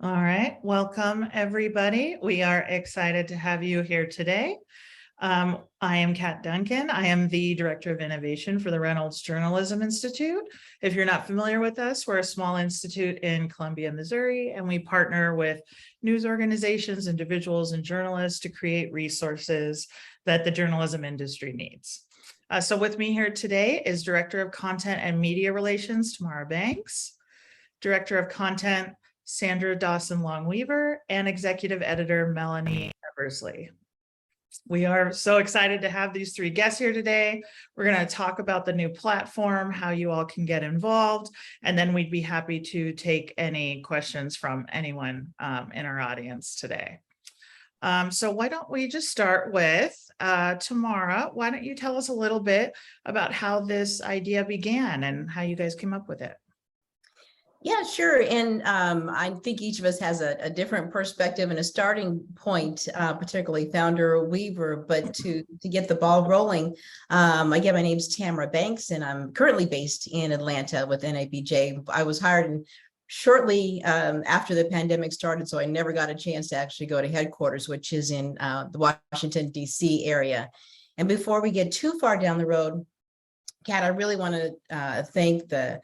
All right, welcome everybody. We are excited to have you here today. I am Kat Duncan. I am the Director of Innovation for the Reynolds Journalism Institute. If you're not familiar with us, we're a small institute in Columbia, Missouri, and we partner with news organizations, individuals, and journalists to create resources that the journalism industry needs. So with me here today is Director of Content and Media Relations, Tamara Banks, Director of Content, Sandra Dawson-Long-Weaver, and Executive Editor Melanie Eversley. We are so excited to have these three guests here today. We're going to talk about the new platform, how you all can get involved, and then we'd be happy to take any questions from anyone in our audience today. So why don't we just start with Tamara? Why don't you tell us a little bit about how this idea began and how you guys came up with it? Yeah, sure. And I think each of us has a different perspective and a starting point, particularly founder Weaver, but to get the ball rolling, again, my name is Tamara Banks, and I'm currently based in Atlanta with NABJ. I was hired shortly after the pandemic started, so I never got a chance to actually go to headquarters, which is in the Washington, D.C. area. And before we get too far down the road, Kat, I really want to thank the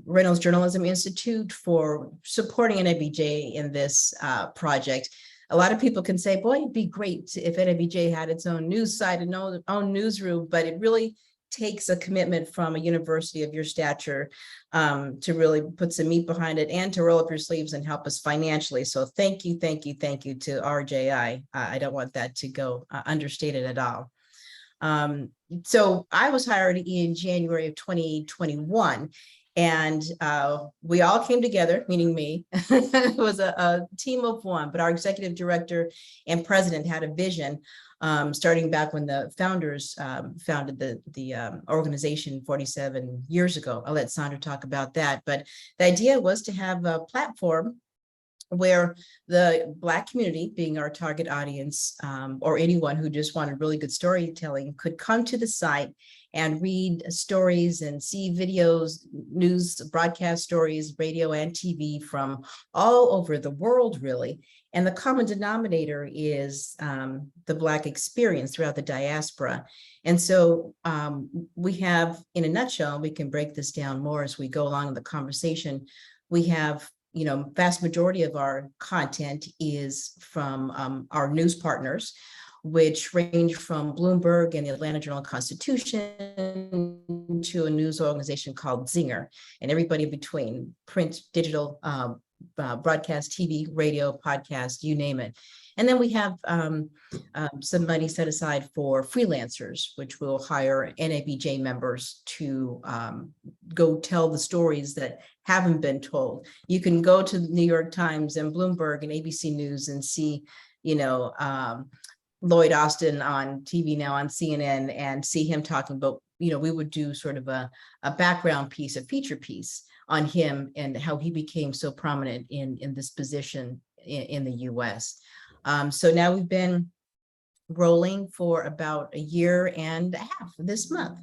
Reynolds Journalism Institute for supporting NABJ in this project. A lot of people can say, boy, it'd be great if NABJ had its own news site and own newsroom, but it really takes a commitment from a university of your stature to really put some meat behind it and to roll up your sleeves and help us financially. So thank you to RJI. I don't want that to go understated at all. So I was hired in January of 2021. And we all came together, meaning me. It was a team of one, but our executive director and president had a vision starting back when the founders founded the organization 47 years ago. I'll let Sandra talk about that. But the idea was to have a platform where the Black community, being our target audience, or anyone who just wanted really good storytelling, could come to the site and read stories and see videos, news, broadcast stories, radio and TV from all over the world, really. And the common denominator is the Black experience throughout the diaspora. And so we have, in a nutshell, we can break this down more as we go along in the conversation. We have, vast majority of our content is from our news partners, which range from Bloomberg and the Atlanta Journal-Constitution to a news organization called Zinger, and everybody in between: print, digital, broadcast, TV, radio, podcast, you name it. And then we have some money set aside for freelancers, which will hire NABJ members to go tell the stories that haven't been told. You can go to the New York Times and Bloomberg and ABC News and see, Lloyd Austin on TV now on CNN and see him talking about, we would do sort of a background piece, a feature piece on him and how he became so prominent in this position in the US. So now we've been rolling for about a year and a half this month.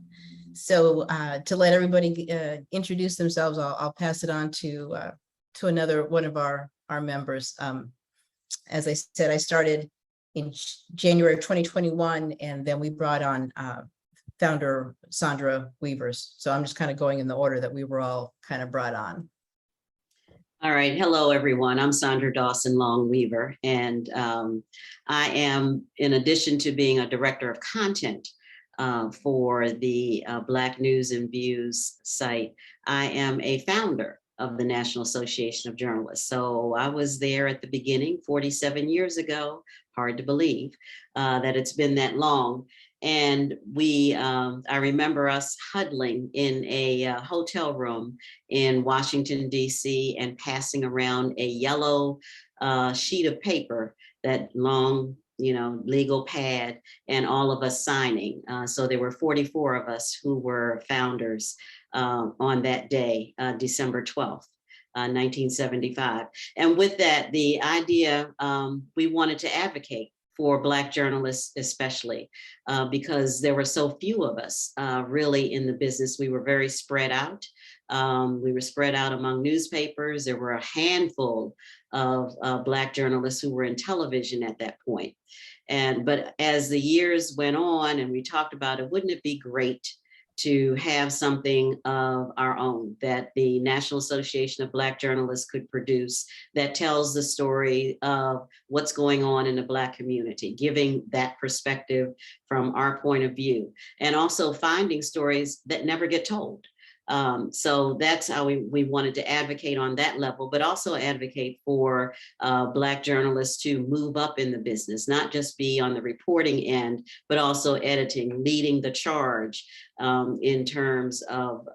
So to let everybody introduce themselves, I'll pass it on to another one of our members. As I said, I started in January of 2021, and then we brought on founder Sandra Weavers. So I'm just kind of going in the order that we were all kind of brought on. All right. Hello, everyone. I'm Sandra Dawson-Long-Weaver, and I am, in addition to being a director of content for the Black News and Views site, I am a founder of the National Association of Journalists. So I was there at the beginning 47 years ago. Hard to believe that it's been that long. And I remember us huddling in a hotel room in Washington, D.C., and passing around a yellow sheet of paper, that long, legal pad, and all of us signing. So there were 44 of us who were founders on that day, December 12th. 1975. And with that, the idea, we wanted to advocate for Black journalists, especially because there were so few of us really in the business. We were very spread out. We were spread out among newspapers. There were a handful of Black journalists who were in television at that point. But as the years went on and we talked about it, wouldn't it be great to have something of our own that the National Association of Black Journalists could produce that tells the story of what's going on in the Black community, giving that perspective from our point of view, and also finding stories that never get told. So that's how we wanted to advocate on that level, but also advocate for Black journalists to move up in the business, not just be on the reporting end, but also editing, leading the charge in terms of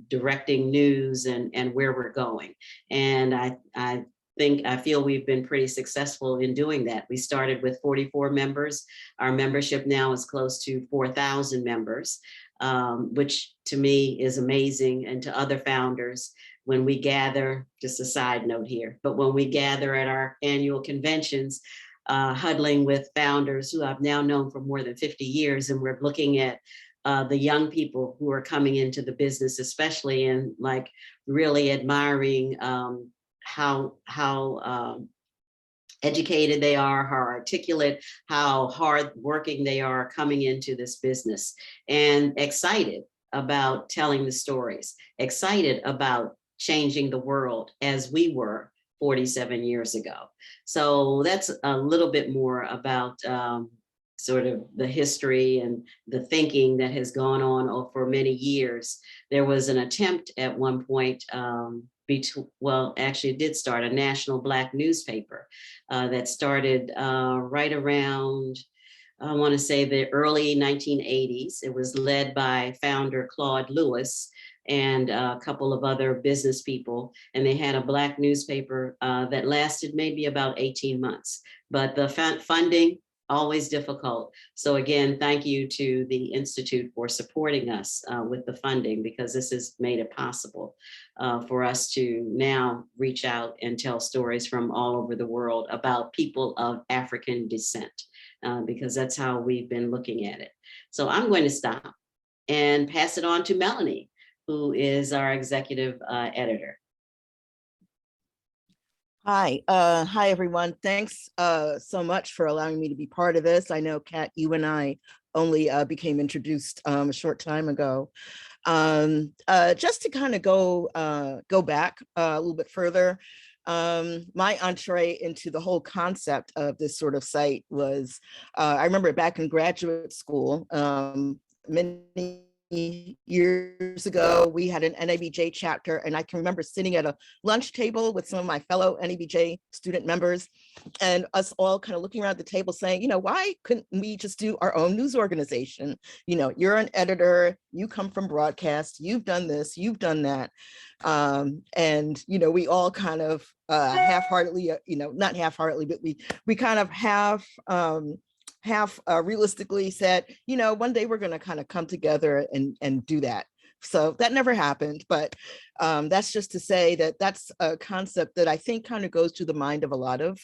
directing news and where we're going. And I feel we've been pretty successful in doing that. We started with 44 members. Our membership now is close to 4,000 members. Which to me is amazing, and to other founders. When we gather, just a side note here, but when we gather at our annual conventions, huddling with founders who I've now known for more than 50 years, and we're looking at the young people who are coming into the business, especially, and like really admiring how educated they are, how articulate, how hard working they are coming into this business, and excited about telling the stories, excited about changing the world as we were 47 years ago. So that's a little bit more about sort of the history and the thinking that has gone on for many years. There was an attempt at one point, actually it did start a national Black newspaper that started right around, I want to say the early 1980s. It was led by founder Claude Lewis and a couple of other business people. And they had a Black newspaper that lasted maybe about 18 months. But the funding, always difficult. So again, thank you to the Institute for supporting us with the funding, because this has made it possible for us to now reach out and tell stories from all over the world about people of African descent, because that's how we've been looking at it. So I'm going to stop and pass it on to Melanie, who is our executive editor. Hi, everyone. Thanks so much for allowing me to be part of this. I know, Kat, you and I only became introduced a short time ago. Just to kind of go back a little bit further, my entree into the whole concept of this sort of site was, I remember back in graduate school, many years ago, we had an NABJ chapter, and I can remember sitting at a lunch table with some of my fellow NABJ student members, and us all kind of looking around the table saying, you know, why couldn't we just do our own news organization? You know, you're an editor, you come from broadcast, you've done this, you've done that. And, you know, we all kind of half-heartedly, you know, not half-heartedly, but we kind of have realistically said, you know, one day we're going to kind of come together and do that. So that never happened, but that's just to say that that's a concept that I think kind of goes to the mind of a lot of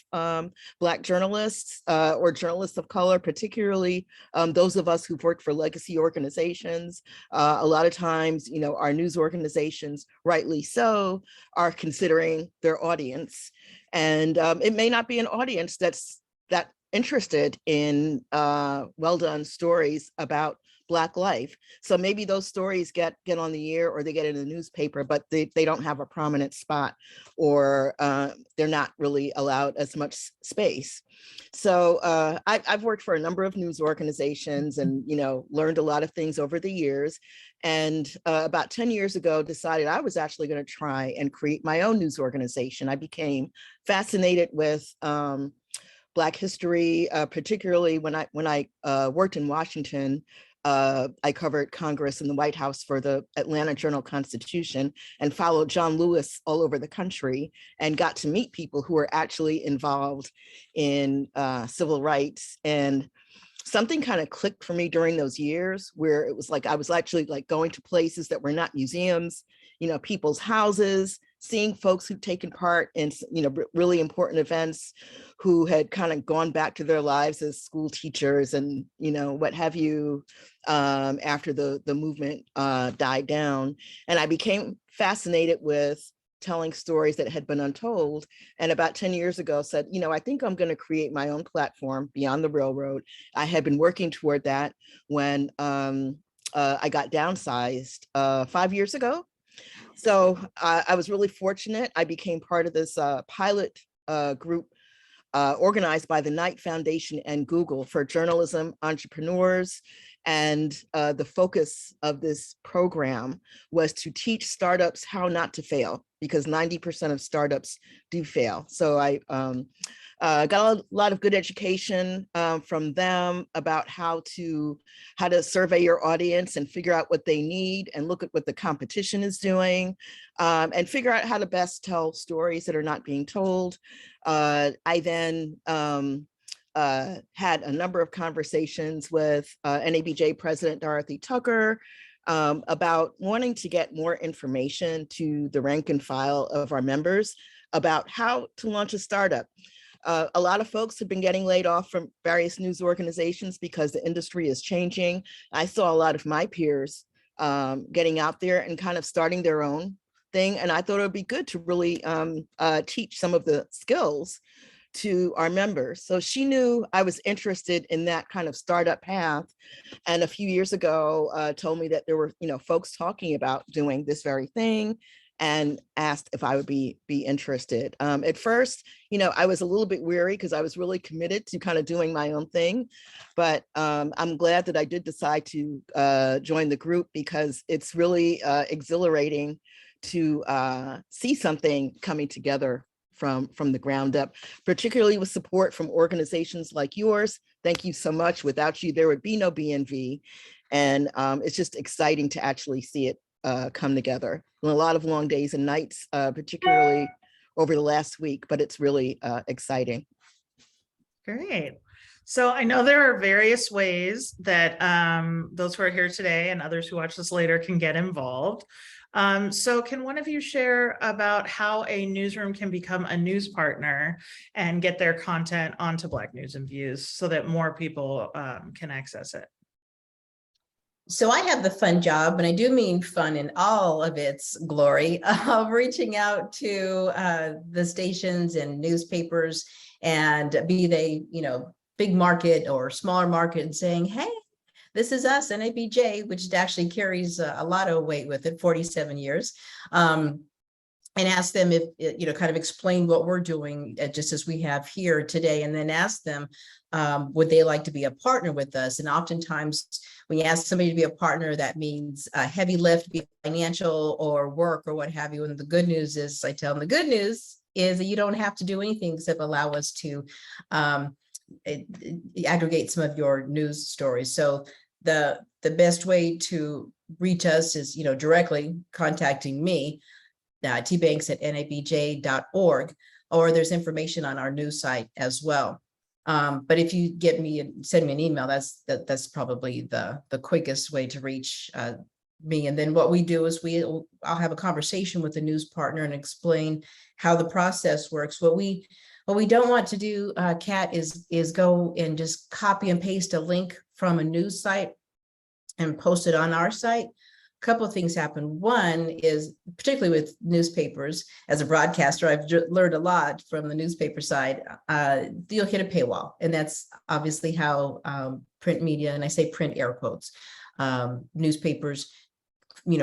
Black journalists or journalists of color, particularly those of us who've worked for legacy organizations. A lot of times, you know, our news organizations, rightly so, are considering their audience. And it may not be an audience that's interested in well-done stories about Black life. So maybe those stories get on the air or they get in the newspaper, but they don't have a prominent spot, or they're not really allowed as much space. So I've worked for a number of news organizations and, you know, learned a lot of things over the years. And about 10 years ago, decided I was actually going to try and create my own news organization. I became fascinated with Black history, particularly when I worked in Washington. I covered Congress and the White House for the Atlanta Journal-Constitution, and followed John Lewis all over the country, and got to meet people who were actually involved in civil rights. And something kind of clicked for me during those years, where it was like I was actually like going to places that were not museums, you know, people's houses, seeing folks who've taken part in, you know, really important events, who had kind of gone back to their lives as school teachers and, you know, what have you, after the movement died down. And I became fascinated with telling stories that had been untold. And about 10 years ago said, I think I'm going to create my own platform beyond the railroad. I had been working toward that when I got downsized 5 years ago. So I was really fortunate. I became part of this pilot group organized by the Knight Foundation and Google for journalism entrepreneurs. And the focus of this program was to teach startups how not to fail, because 90% of startups do fail. So I got a lot of good education from them about how to survey your audience and figure out what they need and look at what the competition is doing and figure out how to best tell stories that are not being told. I then had a number of conversations with NABJ President Dorothy Tucker about wanting to get more information to the rank and file of our members about how to launch a startup. A lot of folks have been getting laid off from various news organizations because the industry is changing. I saw a lot of my peers getting out there and kind of starting their own thing. And I thought it would be good to really teach some of the skills to our members. So she knew I was interested in that kind of startup path. And a few years ago, told me that there were, folks talking about doing this very thing, and asked if I would be interested. At first, I was a little bit weary because I was really committed to kind of doing my own thing. But I'm glad that I did decide to join the group, because it's really exhilarating to see something coming together from the ground up, particularly with support from organizations like yours. Thank you so much. Without you, there would be no BNV. And it's just exciting to actually see it come together. And a lot of long days and nights, particularly over the last week, but it's really exciting. Great. So I know there are various ways that those who are here today and others who watch this later can get involved. So can one of you share about how a newsroom can become a news partner and get their content onto Black News and Views so that more people can access it? So I have the fun job, and I do mean fun in all of its glory, of reaching out to the stations and newspapers, and be they, big market or smaller market, and saying, hey, this is us, NABJ, which actually carries a lot of weight with it, 47 years. And ask them if, kind of explain what we're doing, just as we have here today, and then ask them, would they like to be a partner with us? And oftentimes when you ask somebody to be a partner, that means a heavy lift, be financial or work or what have you. And the good news is, I tell them the good news is that you don't have to do anything except allow us to aggregate some of your news stories. So the best way to reach us is, directly contacting me, tbanks@nabj.org, or there's information on our news site as well. But if you get me and send me an email, that's probably the quickest way to reach me. And then what we do is I'll have a conversation with the news partner and explain how the process works. What we don't want to do, Kat, is go and just copy and paste a link from a news site and post it on our site. A couple of things happen. One is, particularly with newspapers, as a broadcaster, I've learned a lot from the newspaper side. You'll hit a paywall, and that's obviously how print media, and I say print air quotes, newspapers,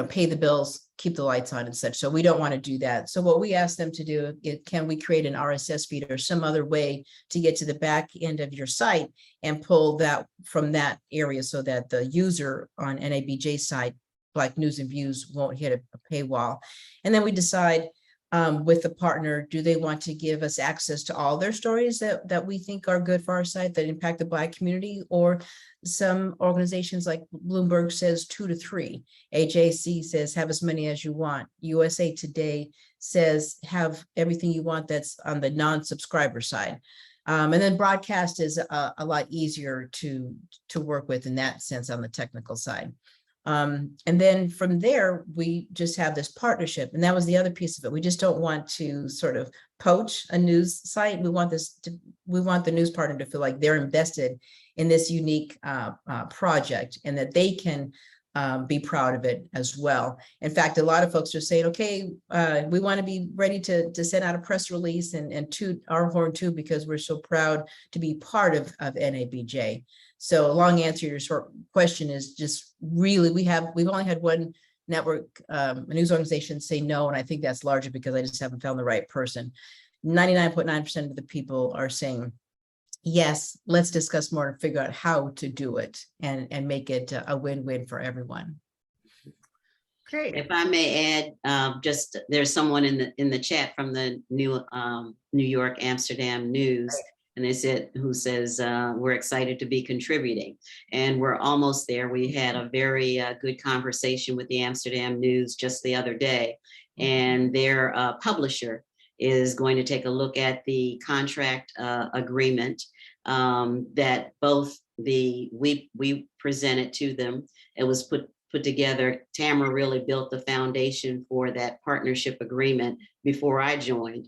pay the bills, keep the lights on and such. So we don't want to do that. So what we ask them to do is, can we create an RSS feed or some other way to get to the back end of your site and pull that from that area so that the user on NABJ site, Black News and Views, won't hit a paywall. And then we decide with the partner, do they want to give us access to all their stories that we think are good for our site, that impact the Black community, or some organizations like Bloomberg says 2 to 3, AJC says have as many as you want, USA Today says have everything you want that's on the non-subscriber side. And then broadcast is a lot easier to work with in that sense on the technical side. And then from there, we just have this partnership. And that was the other piece of it. We just don't want to sort of poach a news site. We want the news partner to feel like they're invested in this unique project, and that they can be proud of it as well. In fact, a lot of folks are saying, okay, we want to be ready to send out a press release and toot our horn too, because we're so proud to be part of NABJ. So a long answer to your short question is just really, we've only had one network, a news organization say no, and I think that's largely because I just haven't found the right person. 99.9% of the people are saying, yes, let's discuss more and figure out how to do it and make it a win-win for everyone. Great. If I may add, just there's someone in the chat from the New York Amsterdam News, and they said who says we're excited to be contributing, and we're almost there. We had a very good conversation with the Amsterdam News just the other day, and their publisher is going to take a look at the contract agreement that both we presented to them. It was put together. Tamara really built the foundation for that partnership agreement before I joined.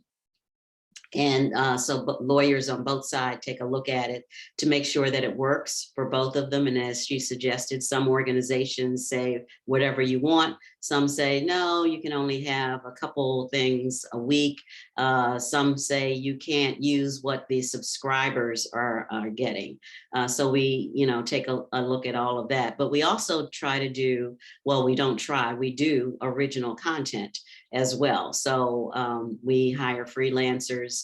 And so lawyers on both sides take a look at it to make sure that it works for both of them. And as she suggested, some organizations say whatever you want. Some say, no, you can only have a couple things a week. Some say you can't use what the subscribers are getting. So we, take a look at all of that. But we also try to do, well, we don't try, we do original content as well. So we hire freelancers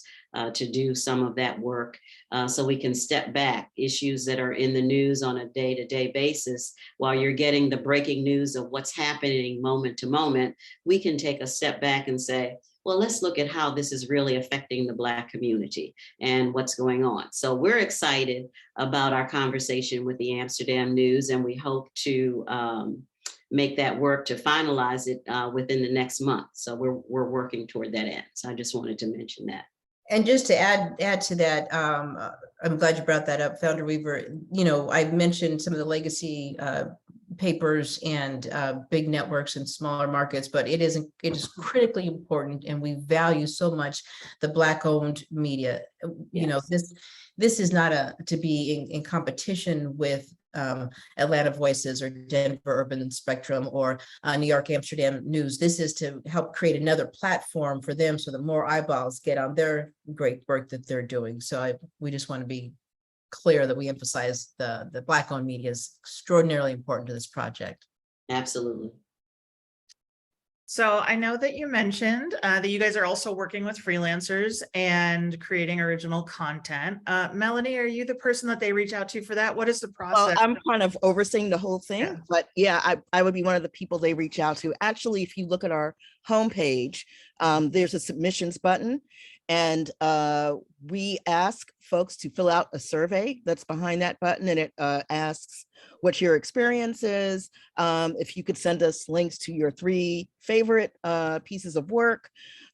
to do some of that work so we can step back issues that are in the news on a day-to-day basis. While you're getting the breaking news of what's happening moment to moment, we can take a step back and say, well, let's look at how this is really affecting the Black community and what's going on. So we're excited about our conversation with the Amsterdam News, and we hope to make that work to finalize it within the next month. So we're working toward that end. So I just wanted to mention that. And just to add to that, I'm glad you brought that up, Founder Weaver. I mentioned some of the legacy papers and big networks and smaller markets, but it is critically important, and we value so much the Black-owned media. Yes. This is not to be in competition with Atlanta Voices or Denver Urban Spectrum or New York Amsterdam News. This is to help create another platform for them so that more eyeballs get on their great work that they're doing. So we just want to be clear that we emphasize the Black-owned media is extraordinarily important to this project. Absolutely. So I know that you mentioned that you guys are also working with freelancers and creating original content. Melanie, are you the person that they reach out to for that? What is the process? Well, I'm kind of overseeing the whole thing, Yeah. but yeah, I would be one of the people they reach out to. Actually, if you look at our homepage, there's a submissions button, and we ask folks to fill out a survey that's behind that button, and it asks what your experience is. If you could send us links to your 3 favorite pieces of work.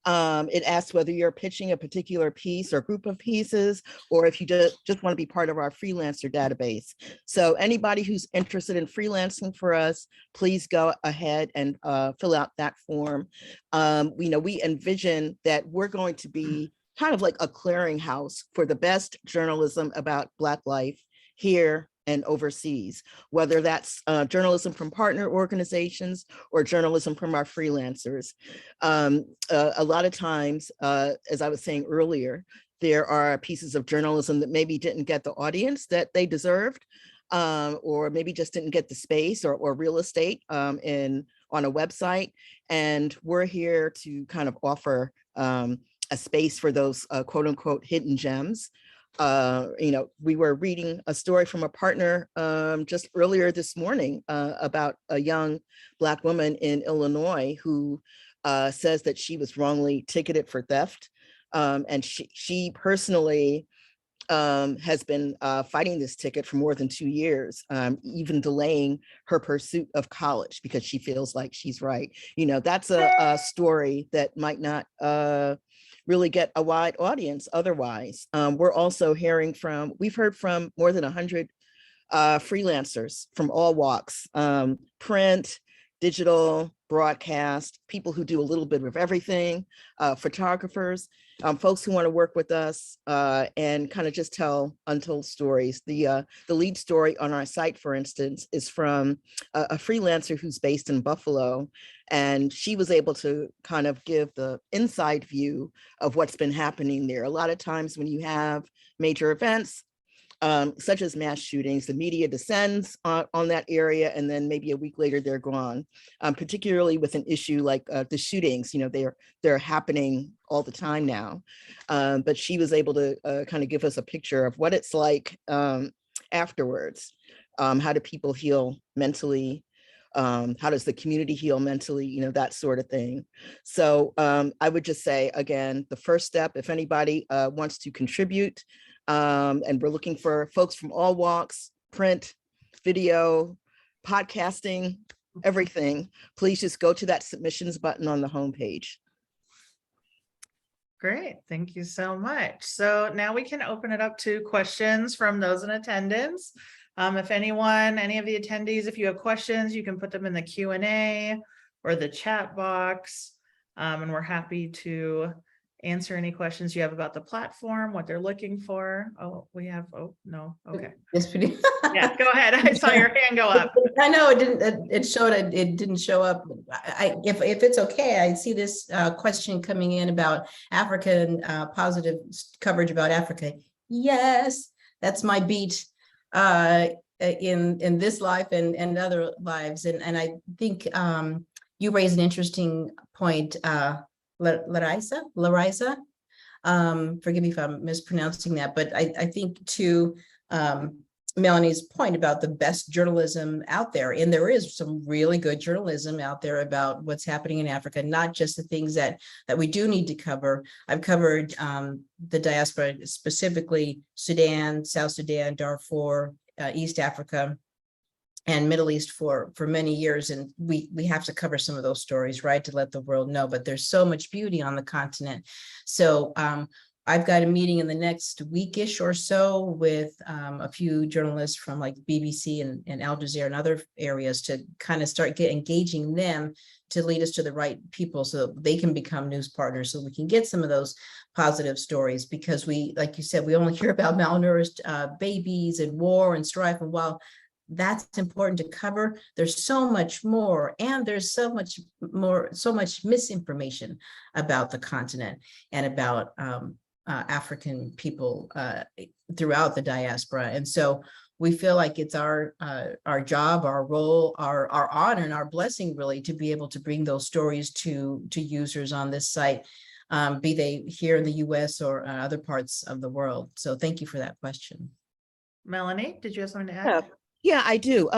It asks whether you're pitching a particular piece or group of pieces, or if you just want to be part of our freelancer database. So anybody who's interested in freelancing for us, please go ahead and fill out that form. We envision that we're going to be kind of like a clearinghouse for the best journalism about Black life here and overseas, whether that's journalism from partner organizations or journalism from our freelancers. A lot of times, as I was saying earlier, there are pieces of journalism that maybe didn't get the audience that they deserved, or maybe just didn't get the space or real estate on a website. And we're here to kind of offer a space for those quote unquote hidden gems. We were reading a story from a partner just earlier this morning about a young Black woman in Illinois who says that she was wrongly ticketed for theft. And she personally has been fighting this ticket for more than 2 years, even delaying her pursuit of college because she feels like she's right. That's a story that might not really get a wide audience otherwise. We're also we've heard from more than 100 freelancers from all walks, print, digital, broadcast, people who do a little bit of everything, photographers, folks who want to work with us and kind of just tell untold stories. The lead story on our site, for instance, is from a freelancer who's based in Buffalo, and she was able to kind of give the inside view of what's been happening there. A lot of times when you have major events, such as mass shootings, the media descends on that area, and then maybe a week later they're gone. Particularly with an issue like the shootings, they're happening all the time now. But she was able to kind of give us a picture of what it's like afterwards. How do people heal mentally? How does the community heal mentally? That sort of thing. So I would just say, again, the first step, if anybody wants to contribute, and we're looking for folks from all walks, print, video, podcasting, everything, please just go to that submissions button on the homepage. Great, thank you so much. So now we can open it up to questions from those in attendance. If anyone, any of the attendees, if you have questions, you can put them in the Q&A or the chat box. And we're happy to answer any questions you have about the platform, what they're looking for. Oh, no, okay. It's pretty. Yeah, go ahead. I saw your hand go up. I know it didn't. It didn't show up. If it's okay, I see this question coming in about Africa and positive coverage about Africa. Yes, that's my beat in this life and other lives. And I think you raised an interesting point. Larissa, forgive me if I'm mispronouncing that, but I think to Melanie's point about the best journalism out there, and there is some really good journalism out there about what's happening in Africa, not just the things that we do need to cover. I've covered the diaspora, specifically Sudan, South Sudan, Darfur, East Africa, and Middle East for many years. And we have to cover some of those stories, right, to let the world know, but there's so much beauty on the continent. So I've got a meeting in the next weekish or so with a few journalists from like BBC and Al Jazeera and other areas to kind of start engaging them to lead us to the right people so that they can become news partners, so we can get some of those positive stories. Because we, like you said, we only hear about malnourished babies and war and strife. And while that's important to cover, there's so much more, and there's so much misinformation about the continent and about African people throughout the diaspora. And so we feel like it's our job, our role, our honor, and our blessing, really, to be able to bring those stories to users on this site, be they here in the US or other parts of the world. So thank you for that question. Melanie, did you have something to add? Yeah, I do.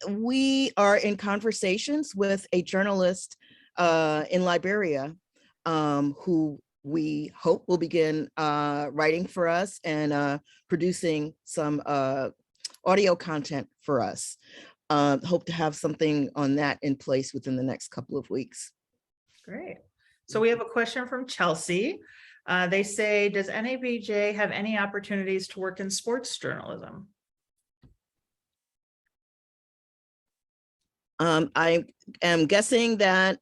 We are in conversations with a journalist in Liberia who we hope will begin writing for us and producing some audio content for us. Hope to have something on that in place within the next couple of weeks. Great. So we have a question from Chelsea. They say, does NABJ have any opportunities to work in sports journalism? I am guessing that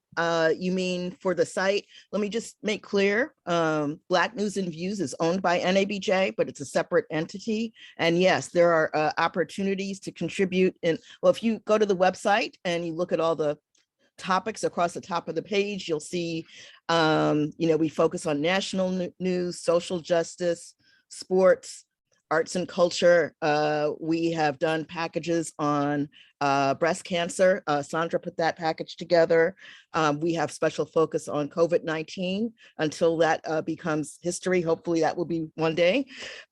you mean for the site. Let me just make clear, Black News and Views is owned by NABJ, but it's a separate entity. And yes, there are opportunities to contribute. Well, if you go to the website and you look at all the topics across the top of the page, you'll see, we focus on national news, social justice, sports, arts and culture. We have done packages on breast cancer. Sandra put that package together. We have special focus on COVID-19 until that becomes history. Hopefully that will be one day.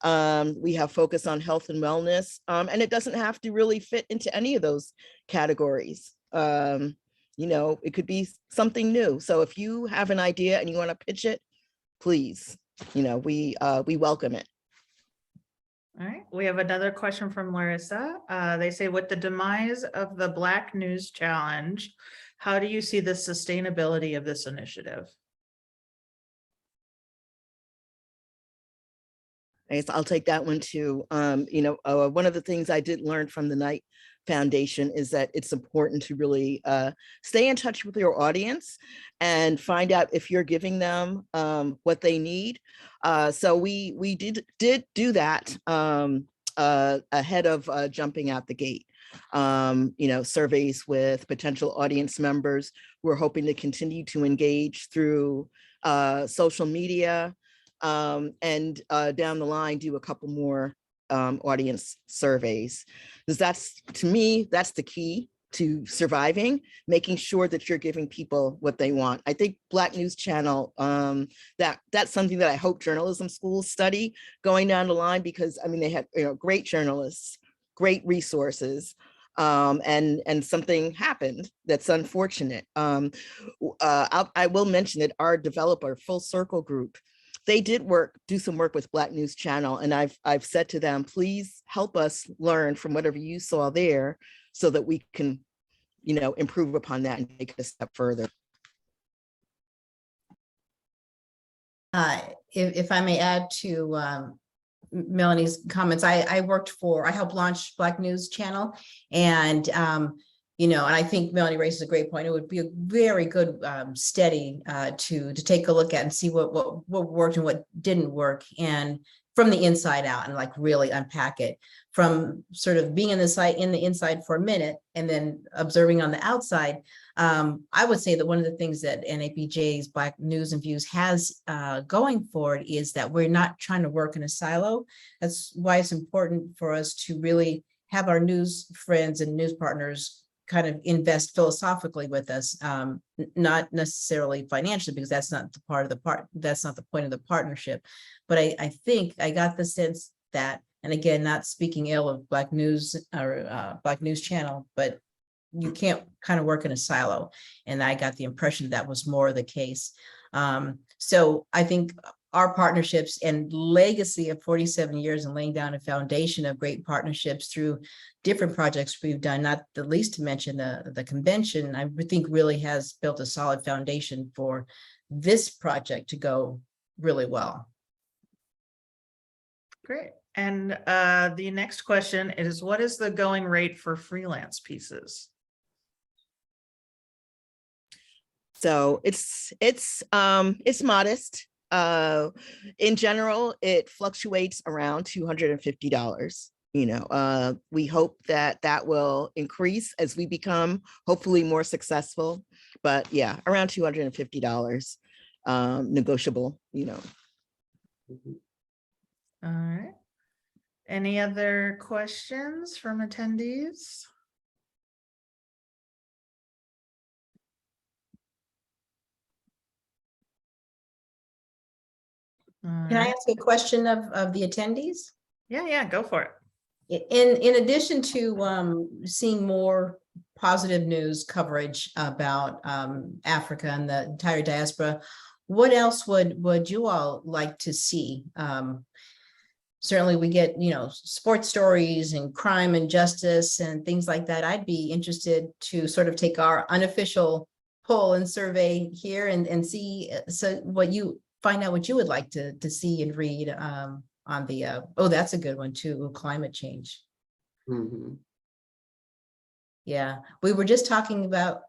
We have focus on health and wellness, and it doesn't have to really fit into any of those categories. It could be something new. So if you have an idea and you want to pitch it, please, we welcome it. All right, we have another question from Larissa. They say, with the demise of the Black News Challenge, how do you see the sustainability of this initiative? I'll take that one too. One of the things I did learn from the night foundation is that it's important to really stay in touch with your audience and find out if you're giving them what they need. So we did do that ahead of jumping out the gate. Surveys with potential audience members. We're hoping to continue to engage through social media, and down the line do a couple more audience surveys. Because that's, to me, that's the key to surviving, making sure that you're giving people what they want. I think Black News Channel, that's something that I hope journalism schools study going down the line, because I mean, they have great journalists, great resources, and something happened that's unfortunate. I will mention that our developer, Full Circle Group, they did do some work with Black News Channel, and I've said to them, please help us learn from whatever you saw there, so that we can, improve upon that and take it a step further. If I may add to Melanie's comments, I helped launch Black News Channel, and and I think Melanie raises a great point. It would be a very good study to take a look at and see what worked and what didn't work, and from the inside out, and like really unpack it from sort of being in the inside for a minute and then observing on the outside. I would say that one of the things that NABJ's Black News and Views has going for it is that we're not trying to work in a silo. That's why it's important for us to really have our news friends and news partners kind of invest philosophically with us, not necessarily financially, because that's not that's not the point of the partnership. But I think I got the sense that, and again, not speaking ill of Black News or Black News Channel, but you can't kind of work in a silo. And I got the impression that was more the case. So I think our partnerships and legacy of 47 years and laying down a foundation of great partnerships through different projects we've done, not the least to mention the convention, I think really has built a solid foundation for this project to go really well. Great. And the next question is, what is the going rate for freelance pieces? So it's modest. In general, it fluctuates around $250. We hope that will increase as we become hopefully more successful. But yeah, around $250, negotiable. All right. Any other questions from attendees? Can I ask a question of the attendees? Yeah, go for it. In addition to seeing more positive news coverage about Africa and the entire diaspora, what else would you all like to see? Certainly we get, sports stories and crime and justice and things like that. I'd be interested to sort of take our unofficial poll and survey here and see find out what you would like to see and read on the, that's a good one too, climate change. Mm-hmm. Yeah, we were just talking about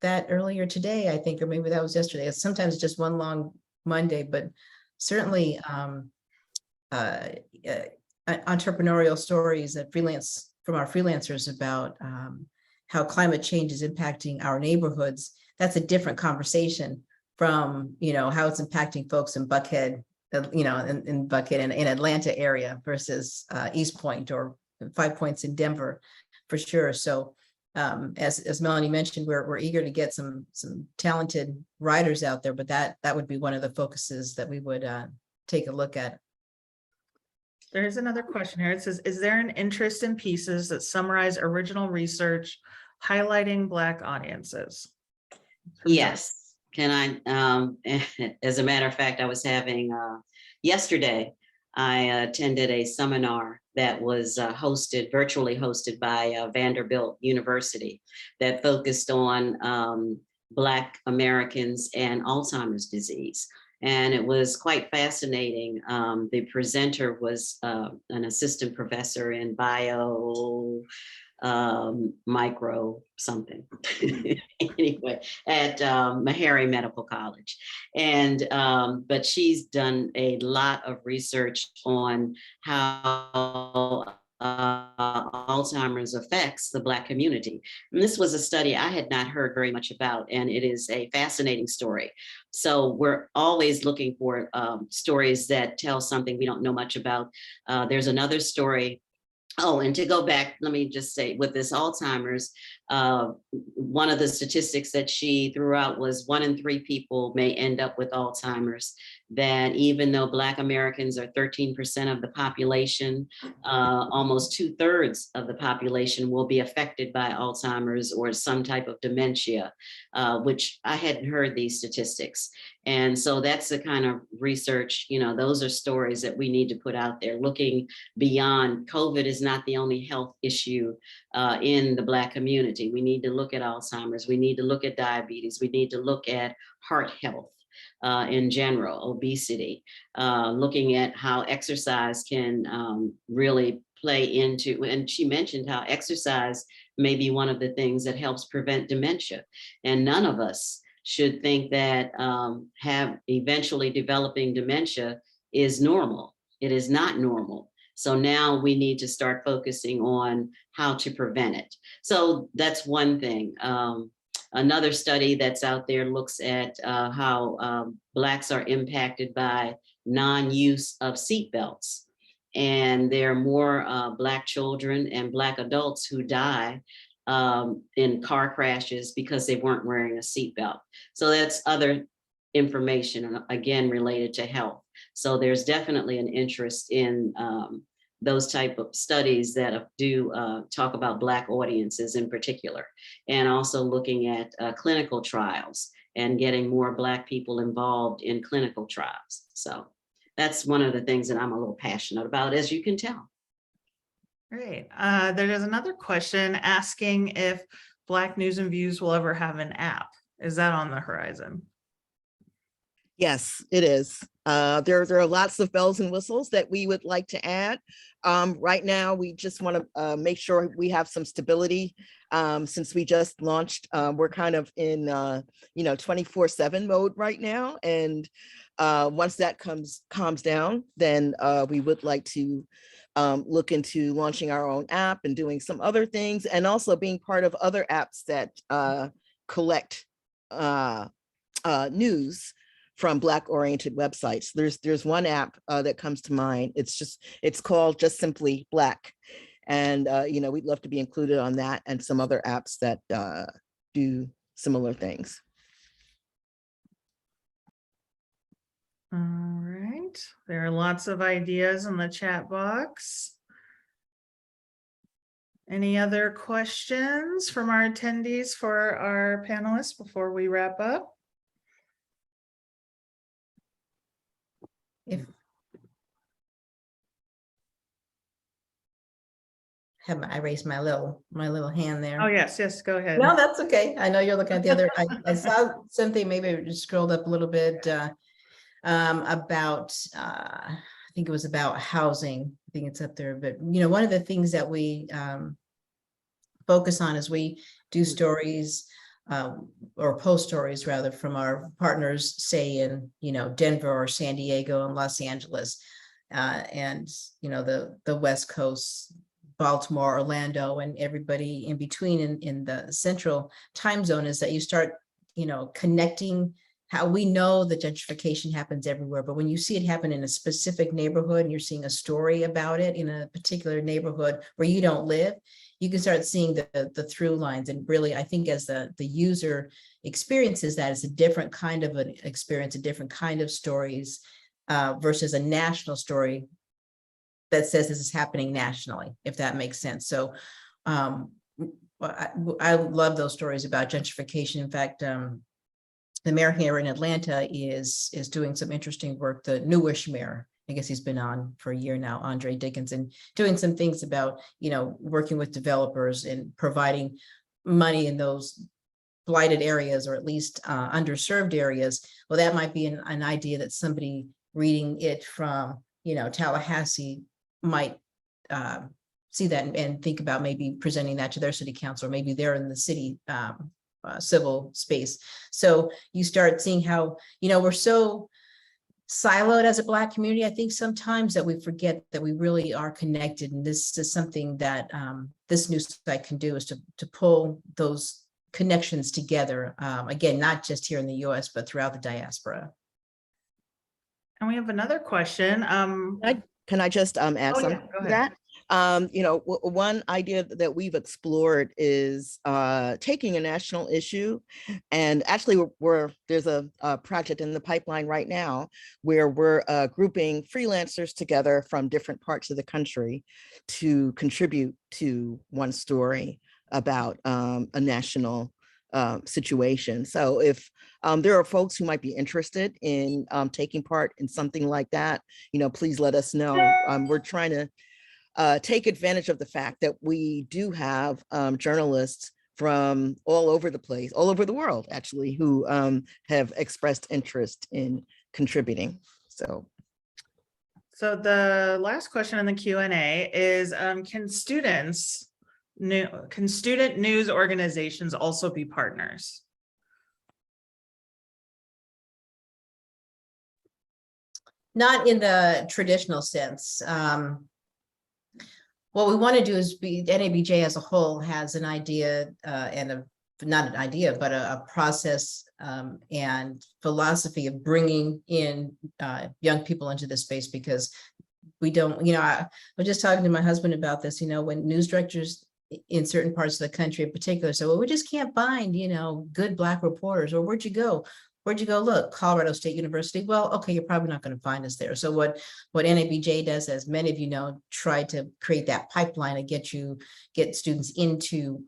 that earlier today, I think, or maybe that was yesterday. Sometimes it's just one long Monday, but certainly entrepreneurial stories from our freelancers about how climate change is impacting our neighborhoods. That's a different conversation from, how it's impacting folks in Buckhead, in Buckhead and in Atlanta area versus East Point or 5 Points in Denver, for sure. So as Melanie mentioned, we're eager to get some talented writers out there, but that would be one of the focuses that we would take a look at. There's another question here. It says, is there an interest in pieces that summarize original research highlighting Black audiences? Yes. Can I, as a matter of fact, I was having, yesterday, I attended a seminar that was virtually hosted by Vanderbilt University that focused on Black Americans and Alzheimer's disease. And it was quite fascinating. The presenter was an assistant professor in micro something anyway at Meharry Medical College. And but she's done a lot of research on how Alzheimer's affects the Black community. And this was a study I had not heard very much about, and it is a fascinating story. So we're always looking for stories that tell something we don't know much about. There's another story. Oh, and to go back, let me just say with this Alzheimer's, one of the statistics that she threw out was 1 in 3 people may end up with Alzheimer's. That even though Black Americans are 13% of the population, almost 2/3 of the population will be affected by Alzheimer's or some type of dementia, which I hadn't heard these statistics. And so that's the kind of research, you know, those are stories that we need to put out there, looking beyond. COVID is not the only health issue in the Black community. We need to look at Alzheimer's. We need to look at diabetes. We need to look at heart health in general, obesity, looking at how exercise can really play into, and she mentioned how exercise may be one of the things that helps prevent dementia. And none of us should think that have eventually developing dementia is normal. It is not normal. So now we need to start focusing on how to prevent it. So that's one thing. Another study that's out there looks at how Blacks are impacted by non-use of seatbelts. And there are more Black children and Black adults who die in car crashes because they weren't wearing a seatbelt. So that's other information, again, related to health. So there's definitely an interest in those type of studies that do talk about Black audiences in particular, and also looking at clinical trials and getting more Black people involved in clinical trials. So that's one of the things that I'm a little passionate about, as you can tell. Great. There is another question asking if Black News and Views will ever have an app. Is that on the horizon? Yes, it is. There are lots of bells and whistles that we would like to add. Right now, we just want to make sure we have some stability. Since we just launched, we're kind of in 24/7 mode right now. And once that calms down, then we would like to look into launching our own app and doing some other things, and also being part of other apps that collect news from Black oriented websites. There's one app that comes to mind. It's called just simply Black. And we'd love to be included on that and some other apps that do similar things. All right. There are lots of ideas in the chat box. Any other questions from our attendees for our panelists before we wrap up? I raised my little hand there. Oh, yes, go ahead. No, that's okay. I know you're looking at the other. I saw something, maybe I just scrolled up a little bit about, I think it was about housing. I think it's up there, but one of the things that we focus on as we do stories or post stories rather from our partners, say in Denver or San Diego and Los Angeles, and the West Coast, Baltimore, Orlando, and everybody in between in the central time zone, is that you start connecting how we know that gentrification happens everywhere, but when you see it happen in a specific neighborhood and you're seeing a story about it in a particular neighborhood where you don't live, you can start seeing the through lines. And really, I think as the user experiences that, it's a different kind of an experience, a different kind of stories versus a national story that says this is happening nationally, if that makes sense. So I love those stories about gentrification. In fact, the mayor here in Atlanta is doing some interesting work. The newish mayor, I guess he's been on for a year now, Andre Dickinson, doing some things about, working with developers and providing money in those blighted areas, or at least underserved areas. Well, that might be an idea that somebody reading it from, Tallahassee might see that and think about maybe presenting that to their city council, or maybe they're in the city civil space. So you start seeing how, we're so siloed as a Black community, I think sometimes, that we forget that we really are connected. And this is something that this new site can do, is to pull those connections together. Again, not just here in the US, but throughout the diaspora. And we have another question. Can I just add Oh, something yeah, go to ahead. that? One idea that we've explored is taking a national issue, and actually there's a project in the pipeline right now where we're grouping freelancers together from different parts of the country to contribute to one story about a national situation. So if there are folks who might be interested in taking part in something like that, please let us know. We're trying to take advantage of the fact that we do have journalists from all over the place, all over the world, actually, who have expressed interest in contributing. So the last question in the Q&A is, can student news organizations also be partners? Not in the traditional sense. What we want to do is NABJ as a whole has an idea not an idea, but a process and philosophy of bringing in young people into this space, because we don't, I was just talking to my husband about this, when news directors in certain parts of the country in particular, so, well, we just can't find, good Black reporters, or where'd you go? Where'd you go look? Colorado State University. Well, okay, you're probably not going to find us there. So what NABJ does, as many of you know, try to create that pipeline and get students into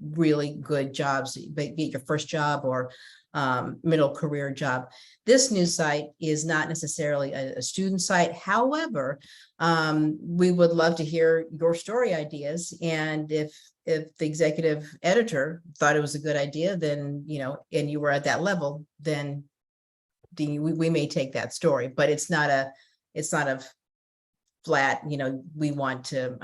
really good jobs, be it your first job or middle career job. This new site is not necessarily a student site. However, we would love to hear your story ideas. And if the executive editor thought it was a good idea, then, and you were at that level, then we may take that story, but it's not a flat, we want to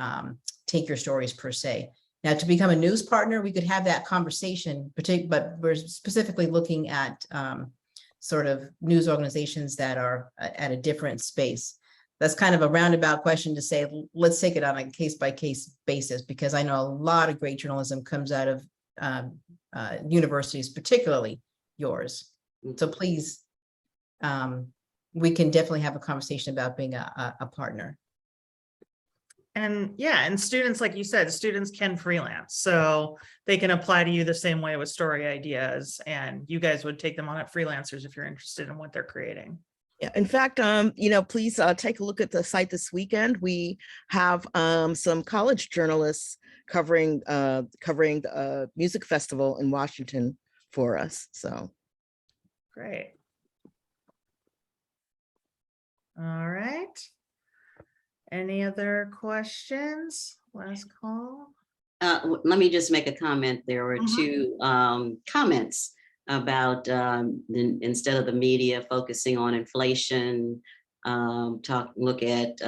take your stories per se. Now, to become a news partner, we could have that conversation, but we're specifically looking at sort of news organizations that are at a different space. That's kind of a roundabout question to say, let's take it on a case-by-case basis, because I know a lot of great journalism comes out of universities, particularly yours. So please, we can definitely have a conversation about being a partner. And yeah, and students, like you said, students can freelance, so they can apply to you the same way with story ideas, and you guys would take them on at Freelancers if you're interested in what they're creating. Yeah, in fact, please take a look at the site this weekend. We have some college journalists covering the music festival in Washington for us. So great. All right. Any other questions? Last call. Let me just make a comment. There were two comments about instead of the media focusing on inflation, look at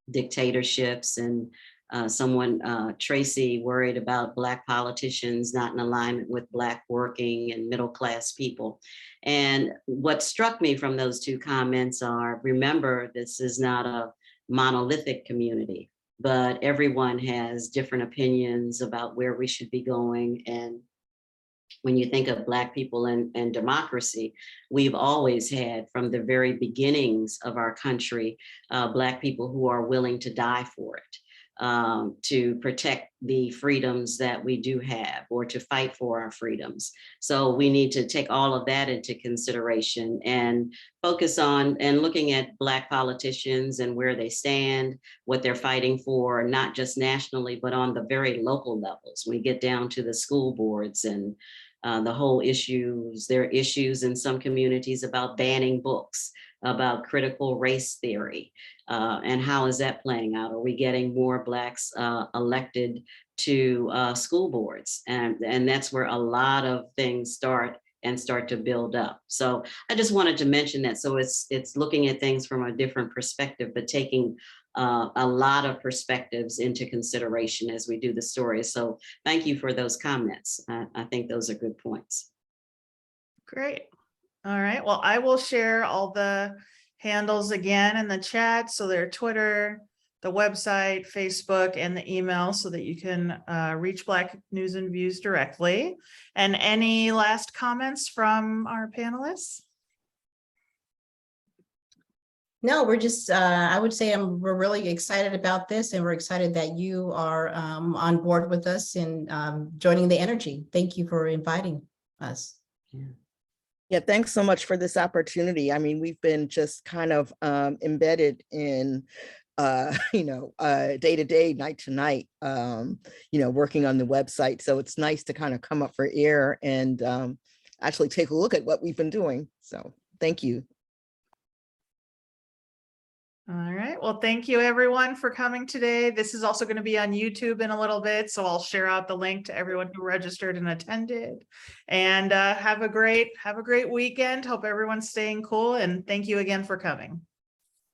dictatorships, and Tracy worried about Black politicians not in alignment with Black working and middle class people. And what struck me from those two comments are, remember, this is not a monolithic community, but everyone has different opinions about where we should be going. And when you think of Black people and democracy, we've always had, from the very beginnings of our country, Black people who are willing to die for it, to protect the freedoms that we do have, or to fight for our freedoms. So we need to take all of that into consideration and focus on and looking at Black politicians and where they stand, what they're fighting for, not just nationally, but on the very local levels. We get down to the school boards and the whole issues. There are issues in some communities about banning books, about critical race theory, and how is that playing out? Are we getting more Blacks elected to school boards? And that's where a lot of things start to build up. So I just wanted to mention that. So it's looking at things from a different perspective, but taking a lot of perspectives into consideration as we do the story. So thank you for those comments. I think those are good points. Great. All right. Well, I will share all the handles again in the chat. So their Twitter, the website, Facebook, and the email so that you can reach Black News and Views directly. And any last comments from our panelists? No, we're just, I would say we're really excited about this, and we're excited that you are on board with us and joining the energy. Thank you for inviting us. Yeah, thanks so much for this opportunity. I mean, we've been just kind of embedded in, day to day, night to night, working on the website. So it's nice to kind of come up for air and actually take a look at what we've been doing. So thank you. All right. Well, thank you everyone for coming today. This is also going to be on YouTube in a little bit, so I'll share out the link to everyone who registered and attended. And have a great weekend. Hope everyone's staying cool. And thank you again for coming.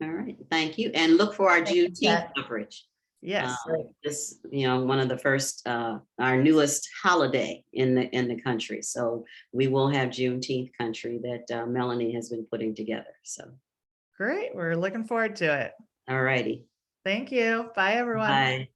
All right, thank you. And look for our Thank you, Juneteenth Kat. coverage. Yes. This, one of the first, our newest holiday in the country. So we will have Juneteenth country that Melanie has been putting together. So. Great. We're looking forward to it. All righty. Thank you. Bye, everyone. Bye.